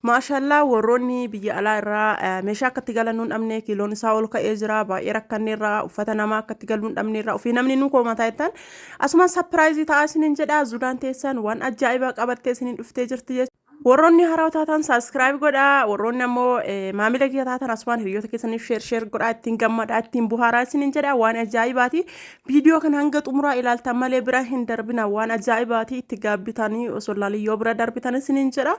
Maashaallah warroonni biyya alaa irraa meeshaa akkatti galannuun dhabne kiiloon isaa ol ka'ee jira baay'ee rakkanne irraa uffata namaa akkatti galuun dhabne irraa ofii namni nu koomataa jettan asuma sapiraayizii ta'aa isiniin jedha Zudaan teessan waan ajaa'ibaa qabattee isiniin dhuftee jirti jechuudha. Warroonni haaraa taatan saabskiraayib godhaa warroonni ammoo maamila kiyya taatan asumaan hiriyoota keessaniif sheer godhaa ittiin gammadaa ittiin buhaaraa isiniin jedha waan ajaa'ibaati viidiyoo kana hanga xumuraa ilaaltan malee bira hin darbina waan ajaa'ibaati itti gaabbitanii osoo laaliyyoo bira darbitan isiniin jedha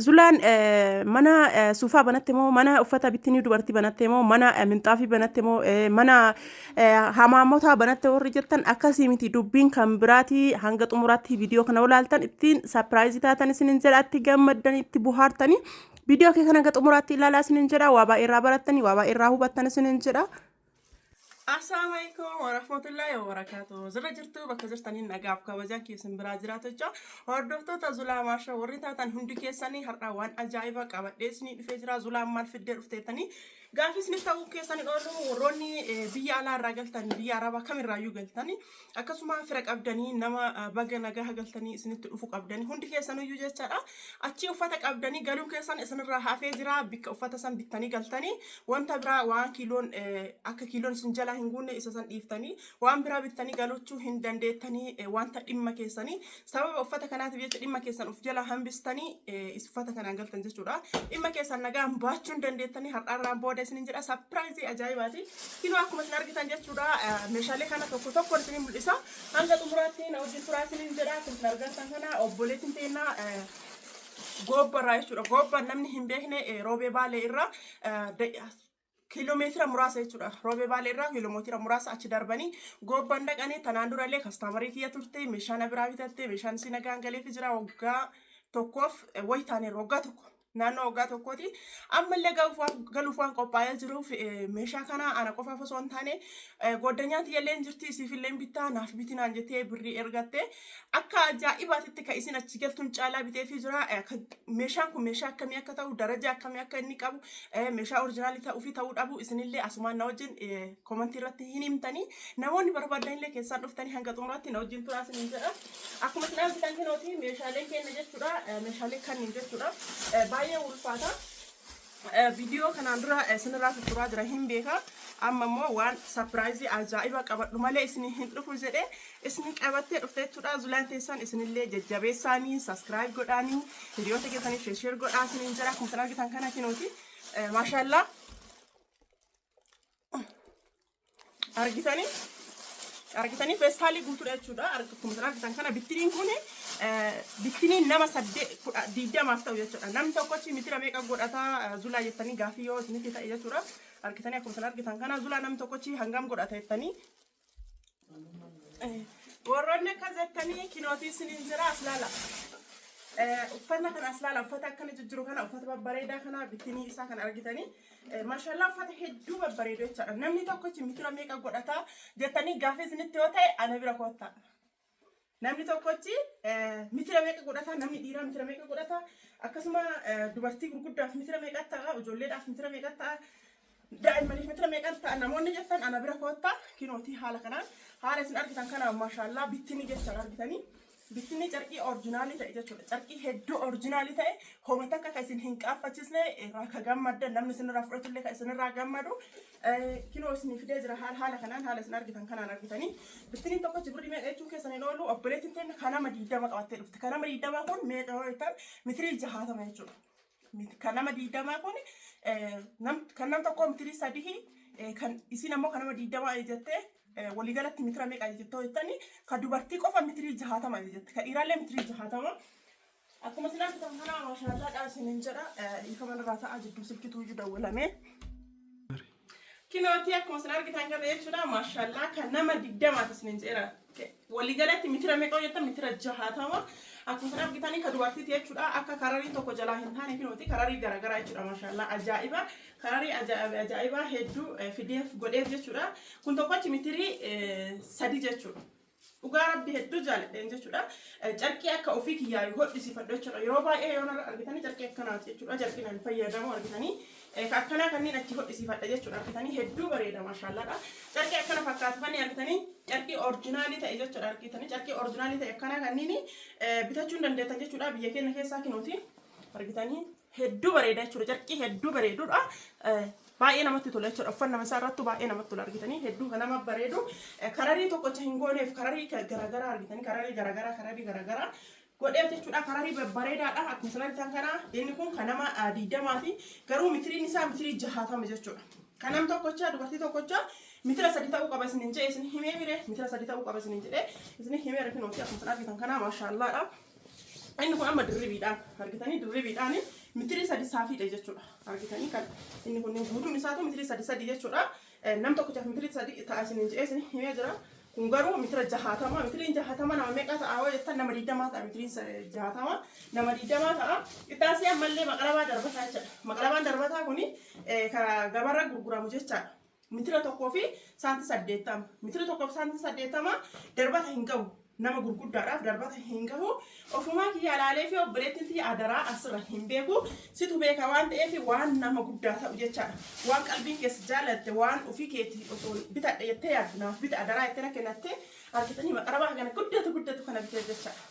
Zulaan mana suufaa banatte moo mana uffata bittinii dubartii banatte moo mana minxaafii banatte moo mana hamaamotaa banatte warri jettan akkasii miti dubbiin kan biraati hanga xumuraatti viidiyoo kana ilaaltan ittiin saapiraayizii taatan isiniin jedha itti gammaddanii itti buhaartanii viidiyoo kee kana hanga xumuraatti ilaalaa isiniin jedha waa baay'ee irraa barattanii waa baay'ee irraa hubattan isiniin jedha. Assalamu alaikum warahmatullahi wabarakatuh. Zirra jirtu bakka jirtaniin nagaaf kabajaan keessan biraa jiraatachaa hordoftoota Zulaa Maashaa warri taatan hundi keessanii har'a waan ajaa'iba qabadhee isinii dhufee jira. Zulaan maal fiddee dhufteetanii gaafis ni ta'uu keessanii oolu warroonni biyya alaa irraa galtan biyya arabaa kamirraayyuu galtanii akkasuma fira qabdanii nama baga nagaa galtanii isinitti dhufu qabdanii hundi keessaniyyuu jechaadha. Achi uffata qabdanii galuu keessan isinirraa hafee jira bikka uffata san bittanii galtanii wanta biraa waan kiiloon akka kiiloon isin jala hin guunne isa san dhiiftanii waan biraa bittanii galuchuu hin dandeettanii wanta dhimma keessanii sababa uffata kanaatiif jecha dhimma keessan uf jala hambistanii uffata kanaan galtan jechuudha. Dhimma keessan nagaan baachuu hin dandeettanii har'aarraan booda isinin jedha sapiraayizii ajaa'ibaati. Kinoo akkuma isin argitan jechuudha meeshaalee kana tokko tokko isin mul'isa hanga xumuraatti na wajjin turaa isinin jedha kun isin argitan kana obboleettiin teennaa gobbarraa jechuudha. Gobba namni hin beekne roobee baalee irraa kiiloomeetira muraasa jechuudha. Roobee baalee irraa kiiloomeetira muraasa achi darbanii gobbaan dhaqanii tanaan durallee kastaamarii kiyya turte meeshaan biraa bitatte meeshaan isin nagaan galeef jira waggaa tokkoof wayitaanee waggaa tokko. Naannoo waggaa tokkooti ammallee galuuf waan qophaa'ee jiruuf meeshaa kana ana qofaaf osoo hin taane goddanyaatti illee jirti isiifillee bittaa naaf bitinaan jettee birrii ergatte akka ajaa'ibaatitti kan isin achi galtuun caalaa biteefii jira. Meeshaan kun meeshaa akkamii akka ta'u daraja akkamii akka inni qabu meeshaa oriijinaalii ta'uu fi ta'uu dhabu isinillee asumaan na wajjin koomentii irratti hin himtanii namoonni barbaadanillee keessaan dhuftanii hanga xumuraatti na wajjin turaa isiniin jedha. Akkuma isin argitan kinooti meeshaaleen keenya jechuudha meeshaalee kanniin jechuudha. Baay'ee ulfaata viidiyoo kanaan dura isinirraa turaa jira hin beeka amma immoo waan sapiraayizii ajaa'iba qabadhu malee isin hin dhufu jedhee isin qabattee dhufte jechuudha. Zulaan teessan isinillee jajjabeessaanii saabskiraayib godhaanii hiriyoota keessaniif sheer godhaa isiniin jira. Akkuma isin argitan kana kinooti maashaallah argitanii feestaalii guutuudha jechuudha. Akkuma isin argitan kana bittiniin kun bittiniin nama 8 ta'u jechuudha. Namni tokkochi mitira meeqa godhata Zulaa jettanii gaafii yoo isinitti ta'e jechuudha. Argitanii akkuma isin argitan kana Zulaa namni tokkochi hangam godhata jettanii warroonni akkas jettanii kinootii isiniin jira as laala. Uffata kana as laala uffata akkana jijjiiru kana uffata babbareedaa kana bittinii isaa kana argitanii maashaallah uffata hedduu babbareedu jechuudha. Namni tokkochi mitira meeqa godhata jettanii gaafii isinitti yoo ta'e ana bira koottaa. Namni tokkochi mitira meeqa godhata namni dhiiraa mitira meeqa godhata akkasuma dubartii gurguddaaf mitira meeqa ta'a ijoolleedhaaf mitira meeqa ta'a daa'immaniif mitira meeqa ta'a namoonni jettan ana bira koottaa kinootii haala kanaan haala isin argitan kana maashaallah bittinii jechuudha. Argitanii bittinii carqii oriijinaalii ta'e jechuudha. Carqii hedduu oriijinaalii ta'e homata akka isin hin qaafachisne irraa ka gammaddan namni isinirraa fudhatullee ka isinirraa gammadu kinoo isin fidee jira haala kanaan haala isin argitan kanaan argitanii bittinii tokkochi birrii meeqa jechuun keessan hin oolu obboleettiin teenya kanama 20 qabattee dhufte. Kanama 20 kun meeqa yoo jettan mitirii 60 jechuudha. Kanama 20 kun kan nam tokko mitirii 3 kan isin ammoo kanama 20 jettee waliigalatti mitira meeqa jettoo jettanii ka dubartii qofa mitirii 60 jette ka dhiiraallee mitirii 60 akkuma isin argitan kana maashaallah isiniin jedha. Ifa manarraa ta'a jidduu silkituu iyyuu dawwalamee kinooti akkuma isin argitan kana jechuudha. Maashaallah kan nama 20 isiniin jedha waliigalatti mitira meeqa jettan mitira 60 akkuma isin argitanii ka dubartiiti jechuudha. Akka kararii tokko jalaa hin taane kinooti kararii garaagaraa jechuudha. Maashaallah ajaa'iba kararii ajaa'ibaa hedduu fideef godheef jechuudha. Kun tokkochi mitirii 3 jechuudha. Dhugaa rabbi hedduu jaaladheen jechuudha. Carqii akka ofii kiyyaayu hodhisiifadhu jechuudha. Yeroo baay'ee yoo argitanii carqii akkanaati jechuudha. Carqii nan fayyadamu argitanii akkanaa kanneen achi hodhisiifadha jechuudha. Argitanii hedduu bareeda maashaallah. Carqii akkana fakkaatufanii argitanii carqii oriijinaalii ta'e jechuudha. Argitanii carqii oriijinaalii ta'e akkanaa kanneen bitachuu hin dandeettan jechuudha. Biyya keenya keessaa kinooti argitanii hedduu bareeda jechuudha. Carqii hedduu bareedudha. Baay'ee namatti tola jechuudha. Uffannaa isaa irratti baay'ee namatti tola argitanii hedduu kan nama bareedu. Kararii tokkocha hin gooneef kararii garaagaraa argitanii kararii garaagaraa godhee jechuudha. Kararii bareedaadha. Akkuma sanatti kana inni kun kan nama 20ti. Garuu mitiriin isaa mitirii 60 jechuudha. Kan nam tokkocha dubartii tokkocha mitira 3 ta'uu qaba isin jedhee isin himee mire mitira 3 ta'uu qaba isin jedhee isin himee rifinooti akkuma sanatti kana maashaallaadha. Inni kun amma dirribiidhaan argitanii dirribiidhaan mitiri 3 saafiidha jechuudha. Argitanii kan inni kun guutuun isaatu mitiri 3 jechuudha. Nam tokkochaaf mitiri 3 ta'a isin jedhee isin himee jira. Kun garuu mitira 60 mitiriin 60 nama meeqa ta'a jettan nama 20 ta'a mitiriin 60 nama 20 ta'a. Ittaasii ammallee maqalabaa darbataa jechuudha. Maqalabaan darbataa kuni gabarra gurguramu jechuudha. Mitira tokkoo fi saantii 80 mitira tokkoo fi saantii 80 darbata hin qabu. Nama gurguddaadhaaf darbata hin qabu. Ofumaa kiyya ilaalee fi obboleettiin kiyya adaraa asirra hin beeku. Situ beeka waan ta'eef waan nama guddaa ta'u jechaadha. Waan qalbiin keessa jaalatte waan ofii keetii osoo bitadhe jettee yaaddu naaf bita adaraa jettee na kennatte argitanii maqarabaa kana guddatu kana bitee jechaadha.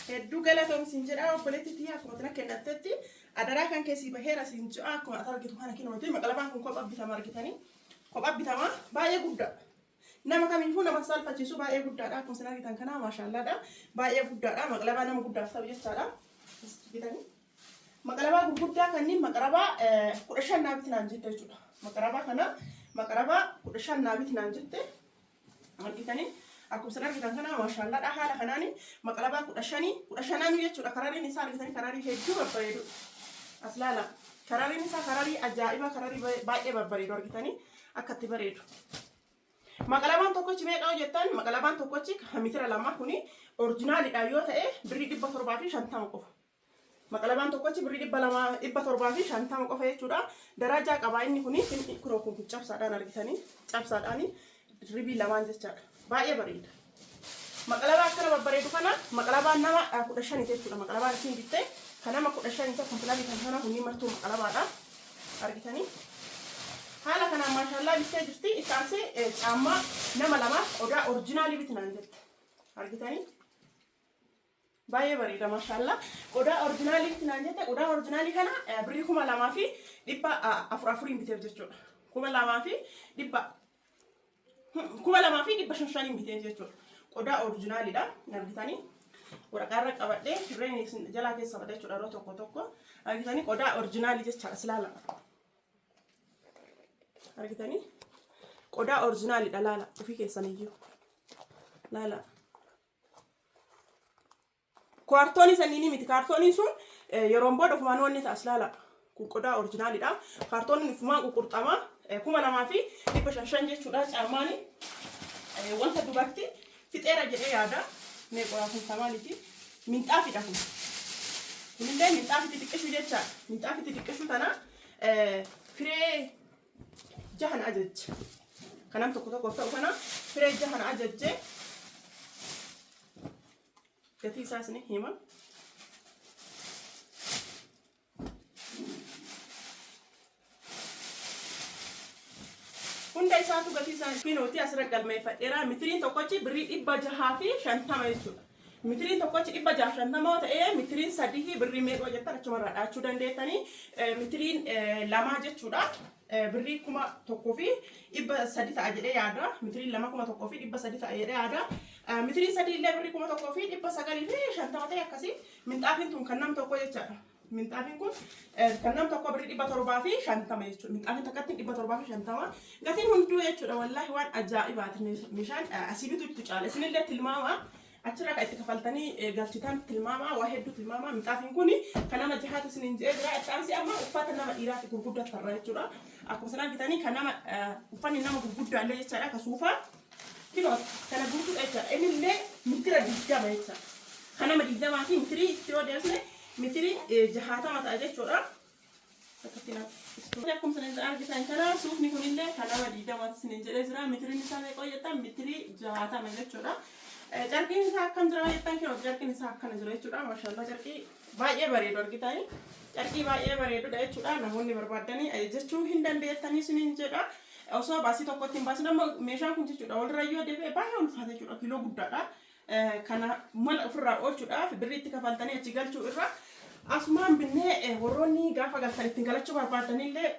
Hedduu galatoomsiin jedha obboleettii kiyya akkuma na kennattetti adaraa kan keessii baheera siin jedha akkuma argitu kana kennuuti maqalabaan kun kophaa bitama argitanii kophaa bitama baay'ee guddaa. Nama kamiifuu nama salphachiisu baay'ee guddaadha. Akkuma isin argitan kana maashaallaadha. Baay'ee guddaadha. Maqalabaa nama guddaaf ta'u jechaadha. Bitanii. Maqalabaa gurguddaa kanneen maqalabaa 15 naa bitinaan jette jechuudha. Maqalabaa kana maqalabaa 15 naa bitinaan jette. Argitanii. Akkuma isin argitan kana maashaallaadha. Haala kanaan maqalabaa 15 jechuudha. Karariin isaa argitanii kararii hedduu babbareedu. As laala. Karariin isaa kararii ajaa'iba kararii baay'ee babbareedu argitanii akkatti bareedu. Maqalabaan tokkochi meeqa hojjettan maqalabaan tokkochi mitira 2 kuni oriijinaaliidha yoo ta'e birrii 750 qofa. Maqalabaan tokkochi birrii 750 qofa jechuudha. Darajaa qaba inni kuni kuroo kun cabsaadhaan argitanii cabsaadhaan dirribii 2 jechaadha. Baay'ee bareeda. Maqalabaa akkana babbareedu kana maqalabaan nama 15 jechuudha. Maqalabaan isin bitte kan nama 15 ta'u kompilarii kan kana kunni martuu maqalabaadha. Argitanii haala kanaan maashaallah bittee jirti isaansi caammaa nama 2 odaa oriijinaalii bitinaan jirti. Argitanii baay'ee bareeda maashaallah odaa oriijinaalii bitinaan jirti. Odaa oriijinaalii kana birrii 2,000 fi 400 biteef jechuudha. 2,000 fi 500 biteef jechuudha. Odaa oriijinaaliidha. Argitanii waraqaarra qabadhee firreen jalaa keessa badee jechuudha yeroo tokko argitanii odaa oriijinaalii jechaadha silaala. Argitanii qodaa oriijinaaliidha laala ofii keessaniyyuu laala kaartoonii saniini miti kaartooniin sun yeroo booda ofumaan wanni ta'as laala kun qodaa oriijinaaliidha. Kaartooniin ofumaan qurqurxama 2,500 jechuudha. Caammaani wanta dubartii fixeera jedhee yaada meeqaa kun samaaliiti minxaafiidha kun kunillee minxaafitti xiqqishuu jecha minxaafitti xiqqishuu tana firee jahan ajajje kanam tokko ta'u kana firee jahan ajajje gatii isaas ni hima. Hunda isaatu gatii isaanii fiinooti asirra galmeeffadheera. Mitiriin tokkochi birrii 650 jechuudha. Mitiriin tokkochi 650 ta'ee mitiriin 3 birrii meeqa jettan achumarraa dhaachuu dandeettanii mitiriin 2 jechuudha. Birrii 1,000 fi 300 ta'a jedhee yaada. Mitiriin 2,100 fi 300 ta'a jedhee yaada. Mitiriin 3 illee birrii 1,000 fi 950 ta'e akkasii minxaafiin tun kan nam tokko jechaadha. Minxaafiin kun kan nam tokko birrii 750 jechuudha. Minxaafiin takkatti 750 gatiin hunduu jechuudha. Wallaahi waan ajaa'ibaati meeshaan asii bituutti caala. Isinillee tilmaama achirraa kan itti kafaltanii galchitan tilmaama waa hedduu tilmaama. Minxaafiin kun kan nama jahaatu isiniin jedhee jira. Ittaansi amma uffata nama dhiiraatti gurguddattarra jechuudha. Akkuma sanaan bitanii kan nama uffanni nama gurguddaallee jechaadha. Akka suufaa kinoo kana guutuudha jechaadha. Innillee mitira 20 jechaadha. Kan nama 20 fi mitirii itti yoo deemsine mitiri 60 ta'a jechuudha. Akkuma sanaan argitan kana suufni kunillee kan nama 20 isiniin jedhee jira. Mitiriin isaa meeqa jettan mitirii 60 jechuudha. Jarkiin isaa akkam jira jettan kinoo jarkiin isaa akkana jira jechuudha. Maashaallah jarkii baay'ee bareedu argitanii. Jarkii baay'ee bareedudha jechuudha. Namoonni barbaadanii ajajachuu hin dandeettanii isiniin jedha. Osoo baasii tokkotti hin baasin amma meeshaan kun jechuudha walirra yoo deebi'e baay'ee ulfaata jechuudha. Kiiloo guddaadha. Kana mala ofirraa oolchuudhaaf birriitti kafaltanii achi galchuu irra Asumaan binnee warroonni gaafa galtan ittiin galachuu barbaadanillee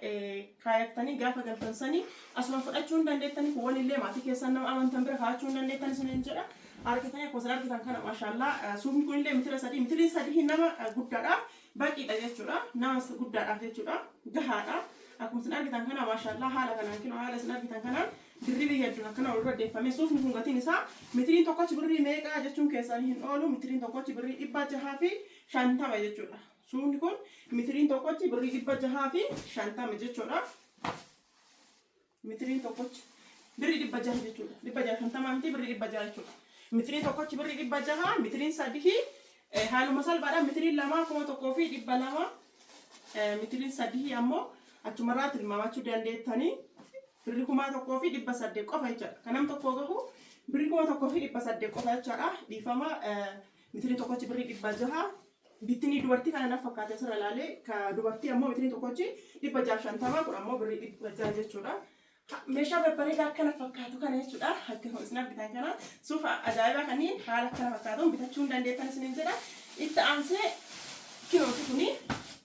kaayattanii gaafa galtansanii asumaan fudhachuu hin dandeettanii kuwwanillee maatii keessan nama amantan bira kaa'achuu hin dandeettanii isiniin jedha. Argitanii akkuma argitan kana maashaallah suufni kunillee mitira sadii nama guddaadha baqiidha jechuudha. Nama guddaadhaaf jechuudha gahaadha. Akkuma isin argitan kana maashaallah haala kanaan kinoo haala isin argitan kanaan birrii hedduun akkana ol deeffame suufni kun gatiin isaa mitiriin tokkochi birrii meeqa jechuun keessanii hin oolu mitiriin tokkochi birrii 650 jechuudha. Suufni kun mitiriin tokkochi birrii 650 jechuudha. Mitiriin tokkochi birrii 600 jechuudha. 650 miti birrii 600 jechuudha. Mitiriin tokkochi birrii 600 mitiriin sadii haaluma salphaadhaan mitiriin lama 1200 mitiriin sadii ammoo achumarraa tilmaamachuu dandeettanii birrii 1,800 qofa jechuudha. Kanam tokko gahu birrii 1,800 qofa jechuudha. Dhiifama mitiriin tokkochi birrii 600 bittinii dubartii kana naaf fakkaatee sirra ilaalee ka dubartii ammoo mitiriin tokkochi 650 kun ammoo birrii 600 jechuudha. Meeshaa babbareedaa akkana fakkaatu kana jechuudha. Akkuma isin argitan kana suufa ajaa'ibaa kanneen haala akkana fakkaatuun bitachuu hin dandeettan isiniin jedha. Itti aansee kinooti kuni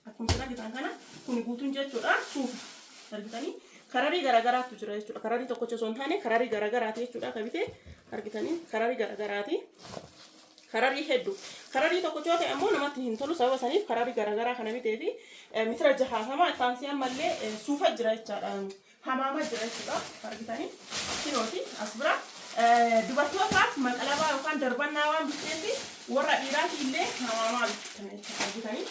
akkuma isin argitan kana kuni guutuun jechuudha. Suufa argitanii kararii garagaraatu jira jechuudha. Kararii tokkocha osoo hin taane kararii garagaraati jechuudha. Kabitee argitanii kararii garagaraati. Kararii hedduu kararii tokkocha yoo ta'e ammoo namatti hin tolu sababa saniif kararii garagaraa kana bitee fi mitira 60 itti aansee ammallee suufa jira jechuudha. Hamama jira jechuudha. Argitanii kinooti as bira dubartootaaf maqalabaa yookaan darbannaa waan bitteefi warra dhiiraati illee hamamaa bitan jechuudha. Argitanii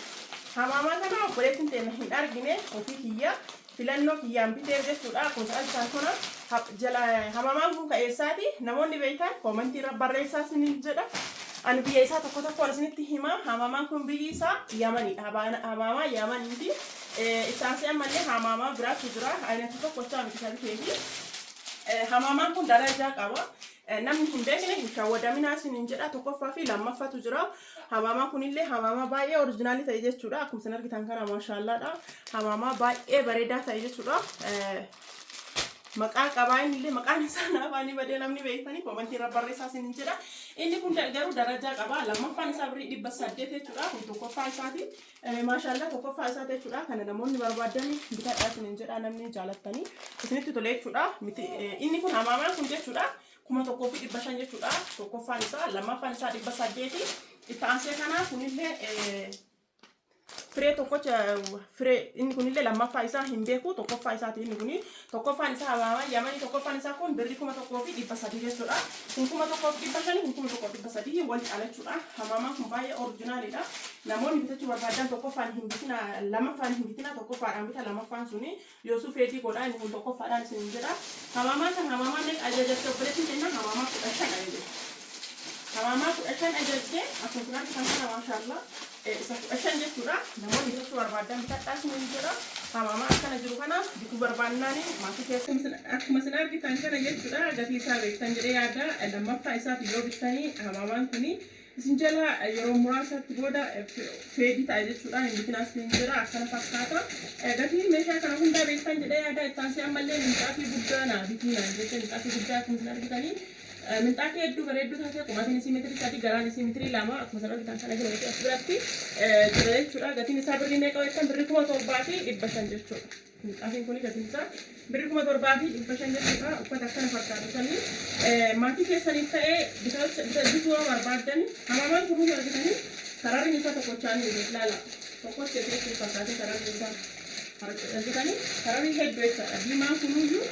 hamamaa kana obboleettiin teenya hin argine ofii kiyya filannoo kiyyaan bitee jechuudha. Akkuma argitan kana jala hamamaan kun ka'eessaati namoonni beektan koomentii irra barreessaa isiniin jedha. Ani biyya isaa tokko isinitti hima. Hamamaan kun biyyi isaa Yamanidha. Hamamaa Yamaniiti. Isaansi ammallee hamamaa biraatu jira. Aynatti tokkochaa miti ta'eefi hamamaan kun darajaa qaba. Namni hin beekne hin shawwadaminaa isiniin jedha. Tokkoffaa fi lammaffaatu jira. Hamamaan kunillee hamamaa baay'ee oriijinaalii ta'e jechuudha. Akkuma isin argitan kana maashaallaadha. Hamamaa baay'ee bareedaa ta'e jechuudha. Maqaa qabaa inni maqaan isaa naafanii badee namni beektanii koomentii irra barreessaa isiniin jedha. Inni kun garuu darajaa qaba. Lammaffaan isaa birrii 800 jechuudha. Kun tokkoffaa isaati. Maashaallah tokkoffaa isaati jechuudha. Kana namoonni barbaadan bitadhaa isiniin jedha namni jaalattanii. Isinitti tole jechuudha. Inni kun hamamaan kun jechuudha. 1,500 jechuudha. Tokkoffaan isaa lammaffaan isaa 800. Itti aansee kana kunillee firee tokkocha firee inni kunillee lammaffaa isaa hin beeku tokkoffaa isaati inni kuni tokkoffaan isaa hamamaa Yamanii tokkoffaan isaa kun birrii 1,300 jechuudha. Kun 1,500 kun 1,300 wal caala jechuudha. Hamamaan kun baay'ee oriijinaalidha. Namoonni bitachuu barbaadan tokkoffaan hin bitina lammaffaan hin bitina tokkoffaadhaan bita lammaffaan suni yoosuu feetii godhaa inni kun tokkoffaadhaan isin jedha. Hamamaan kan hamamaan ajajatte obboleettiin jenna hamamaa 15 ajajatte. Hamamaa 15 ajajatte akkuma kan kana maashaallah. Isa 15 jechuudha. Namoonni bitachuu barbaadan bitadhaa isiniin jedha. Hamamaa akkana jiru kana bituu barbaannaan maatii keessa akkuma isin argitan kana jechuudha. Gatii isaa beektan jedhee yaada. Lammaffaa isaati yoo bittanii hamamaan kuni isin jala yeroo muraasatti booda feedii ta'a jechuudha. Hin bitinaa isiniin jedha akkana fakkaata. Gatiin meeshaa kana hundaa beektan jedhee yaada. Itti aansee ammallee minxaafii guddaa naa bitinaan jechuudha. Minxaafii guddaa akkuma isin argitanii. Minxaafii hedduu bareedduu taatee qumatiin isii meetirii 3 garaan isii meetirii 2 akkuma sana argitan kana jiru as biratti jira jechuudha. Gatiin isaa birrii meeqa jettan birrii 7,500 jechuudha. Minxaafiin kun gatiin isaa birrii 7,500 jechuudha. Uffata akkana fakkaatu sanii maatii keessaniif ta'ee bituu barbaadan hamamaan kun argitanii kararri isaa tokkochaan ilaala. Tokkotti keessatti fakkaatee kararri isaa argitanii kararii hedduu jechuudha. Diimaan kunuyyuu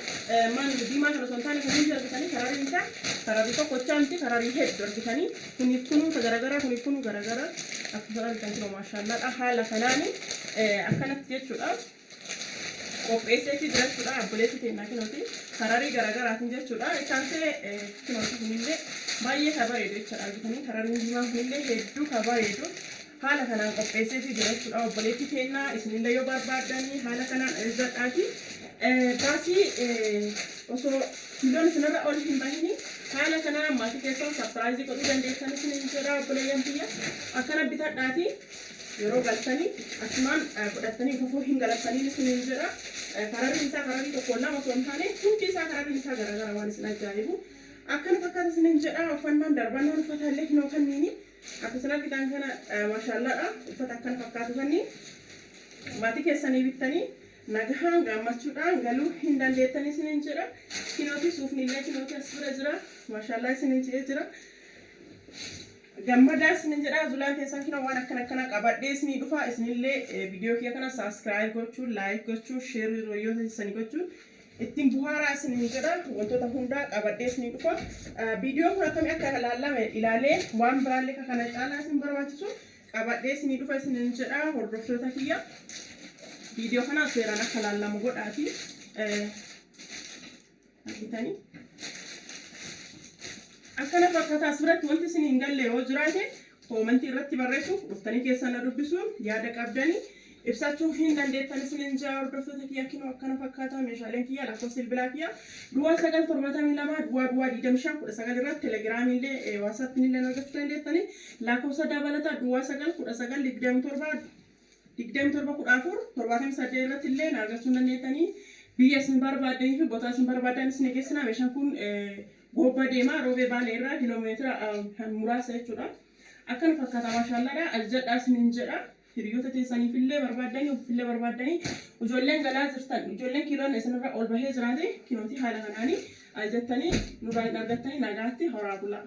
maal diimaa kana osoo hin taane kunuyyuu argitanii karariin isaa kararii tokkochaa miti kararii hedduu argitanii kuniif kunuu garagaraa kuniif kunuu garagaraa akkuma argitan jiru maashaallaadha. Haala kanaan akkanatti jechuudha. Qopheessee fi jirachuudha. Obboleessi teennaa kinooti kararii garagaraatiin jechuudha. Isaansee kinooti kunillee baay'ee ka bareedu jechuudha. Argitanii karariin diimaan kunillee hedduu ka bareedu. Haala kanaan qopheessee fi jirachuudha. Obboleettii teennaa isinillee yoo barbaadanii haala kanaan irradhaati. Baasii osoo kiiloon isinirra ol hin bahini haala kanaan maatii keessan sarpiraayizii godhuu dandeessan isiniin jedha obboleeyyan biyya. Akkana bitadhaati yeroo galtanii asumaan godhattanii fufuu hin galattanii isiniin jedha. Kararri isaa kararii tokko lama osoo hin taane hundi isaa kararri isaa garagara waan isin ajaa'ibu. Akkana fakkaata isiniin jedha. Uffannaan darbannaan uffataallee kinoo kanniini. akkasuma bitaan kana maashaallah uffata akkan fakkaatu kanni maatii keessanii bittanii nagahaan gammachuudhaan galuu hin dandeettanii isiniin jedha. Kinooti suufni illee kinooti as bira jira. Maashaallah isiniin jedhee jira. Gammadaa isiniin jedha. Zulaan keessan kinoo waan akkana qabadhee isinii dhufa. Isinillee viidiyoo kiyya kana subscribe gochuun, like gochuun, share yoo taasisanii gochuun ittiin buhaaraa isiniin jedha. Wantoota hundaa qabadhee isinii dhufa. Viidiyoo kun akkamii akka ilaalame ilaalee waan biraallee kana caalaa isin barbaachisu qabadhee isinii dhufa isiniin jedha. Hordoftoota kiyya. Video kana seeraan akka laallamu godhaati. Argitanii akkana fakkaata. Asirratti wanti isin hin galle yoo jiraate koomentii irratti barreessuuf dhuftanii keessan dubbisuun yaada qabdanii ibsachuu hin dandeettan isiniin jaa. Hordoftoota kiyya kinoo akkana fakkaata. Meeshaaleen kiyya lakkoofsa bilbilaa kiyya duwwaa 972 duwwaa 25 irratti telegiraamii illee waasaappiin illee argachuu dandeettanii. Lakkoofsa dabalataa duwwaa 919 27 14 78 irratti illee argachuu dandeettanii. Biyya isin barbaadanii fi boota isin barbaadan isin geessina. Meeshaan kun gobba deemaa roobee baalee irraa kiiloomeetira muraasa jechuudha. Akkana fakkaata maashaallah. Ajjadhaa isiniin jedha. Hiriyoota teessaniif illee barbaadanii ofiif illee barbaadanii ijoolleen galaa jirtan ijoolleen kiiloon isinirra ol bahee jiraate kinootii haala kanaanii ajjattanii nurraa hin argattanii nagaatti horaa bulaa.